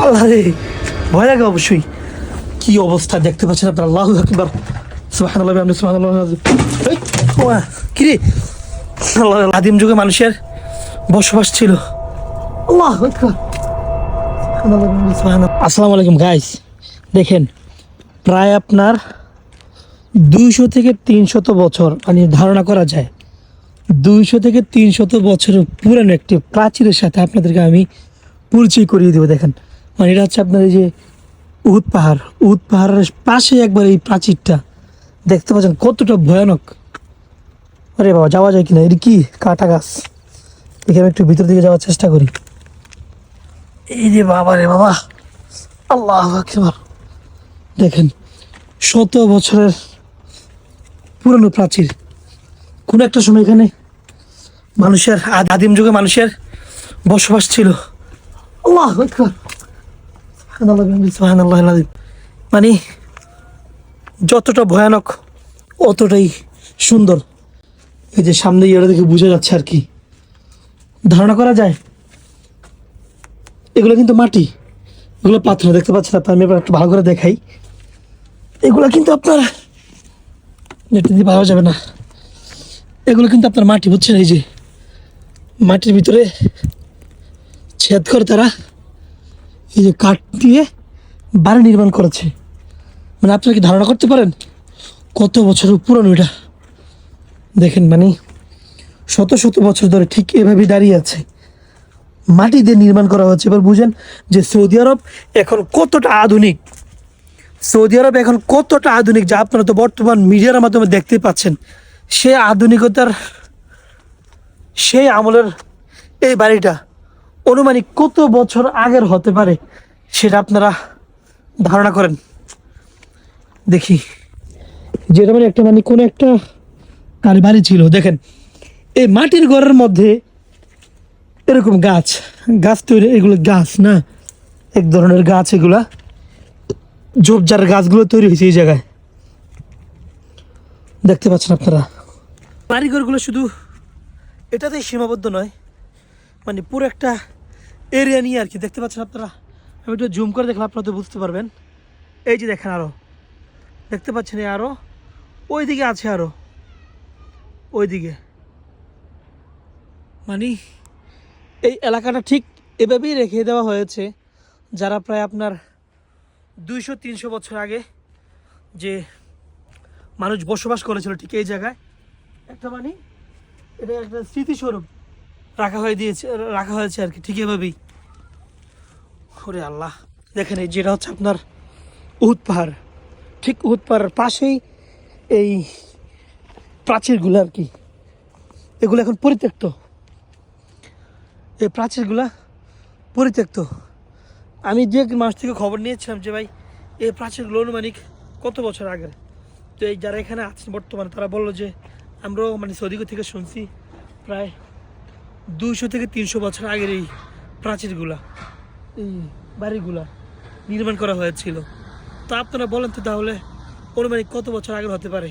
আল্লাহ রে, ভয় লাগে অবশ্যই। কি অবস্থা দেখতে পাচ্ছেন আপনারা, আল্লাহু আকবার, সুবহানাল্লাহ বিহামদিহি, সুবহানাল্লাহ আযীম। কি রে, আদিম যুগে মানুষের বসবাস ছিল। আল্লাহু আকবার, সুবহানাল্লাহ বিহামদিহি, সুবহানাল্লাহ। আসসালামু আলাইকুম গাইস, দেখেন প্রায় আপনার 200 থেকে 300 বছর মানে ধারণা করা যায় 200 থেকে 300 বছরের পুরানো একটি প্রাচীরের সাথে আপনাদেরকে আমি পরিচয় করিয়ে দেবো। দেখেন মানে এটা হচ্ছে আপনার এই যে উহুদ পাহাড়ের পাশে একবার এই প্রাচীরটা দেখতে পাচ্ছেন কতটা ভয়ানক। আরে বাবা, যাওয়া যায় কিনা, এটা কি কাটা গাছ। দেখে আমি একটু ভিতর দিকে যাওয়ার চেষ্টা করি। এই রে বাবা, রে বাবা, আল্লাহু আকবার। দেখেন শত বছরের পুরনো প্রাচীর। কোন একটা সময় এখানে মানুষের আদিম যুগে মানুষের বসবাস ছিল। আল্লাহু আকবার, সুবহানাল্লাহ বিহামদিহি, সুবহানাল্লাহিল আযীম। মানে যতটা ভয়ানক অতটাই সুন্দর। এই যে সামনে ইয়েটা দেখে বোঝা যাচ্ছে আর কি, ধারণা করা যায় এগুলো কিন্তু মাটি, এগুলো পাথর। দেখতে পাচ্ছেন আপনার, আমি একটু ভালো করে দেখাই। এগুলো কিন্তু আপনার নেট দিয়ে পাওয়া যাবে না, এগুলো কিন্তু আপনার মাটি, বুঝছেন? এই যে মাটির ভিতরে ছেদ করে তারা এই যে কাঠ দিয়ে বাড়ি নির্মাণ করেছে। মানে আপনারা কি ধারণা করতে পারেন কত বছরের পুরনো এটা? দেখেন মানে শত শত বছর ধরে ঠিক এভাবেই দাঁড়িয়ে আছে, মাটি দিয়ে নির্মাণ করা হচ্ছে। এবার বুঝেন যে সৌদি আরব এখন কতটা আধুনিক, যা আপনারা তো বর্তমান মিডিয়ার মাধ্যমে দেখতে পাচ্ছেন। সেই আধুনিকতার, সেই আমলের এই বাড়িটা অনুমানিক কত বছর আগের হতে পারে সেটা আপনারা ধারণা করেন। দেখি যেটা মানে একটা মানে কোনো একটা কার বাড়ি ছিল। দেখেন এই মাটির ঘরের মধ্যে এরকম গাছ তৈরি, এগুলো গাছ না, এক ধরনের গাছ, এগুলা ঝোপঝাড় গাছগুলো তৈরি হয়েছে এই জায়গায়, দেখতে পাচ্ছেন আপনারা। বাড়িঘরগুলো শুধু এটাতেই সীমাবদ্ধ নয়, মানে পুরো একটা এরিয়া নিয়ে আর কি, দেখতে পাচ্ছেন আপনারা। আমি একটু জুম করে দেখলে আপনারা তো বুঝতে পারবেন। এই যে দেখেন আরো, দেখতে পাচ্ছেন আরো ওইদিকে আছে, আরো ওইদিকে। মানে এই এলাকাটা ঠিক এভাবেই রেখে দেওয়া হয়েছে, যারা প্রায় আপনার 200-300 বছর আগে যে মানুষ বসবাস করেছিল ঠিক এই জায়গায় একটা মানে এটা একটা স্মৃতিস্বরূপ রাখা হয়েছে আর কি, ঠিক এভাবেই। ওরে আল্লাহ, দেখেন এই যেটা হচ্ছে আপনার উহুদ পাহাড়, ঠিক উহুদ পাহাড়ের পাশেই এই প্রাচীরগুলো আর কি। এগুলো এখন পরিত্যক্ত, এই প্রাচীরগুলা পরিত্যক্ত। আমি যে মাস থেকে খবর নিয়েছিলাম যে ভাই এই প্রাচীরগুলো অনুমানিক কত বছর আগের। তো এই যারা এখানে আছেন বর্তমানে তারা বললো যে আমরাও মানে সৌদি থেকে শুনছি প্রায় 200 থেকে 300 বছর আগের এই প্রাচীরগুলা, এই বাড়িগুলা নির্মাণ করা হয়েছিল। তো আপনারা বলেন তো তাহলে অনুমানিক কত বছর আগের হতে পারে?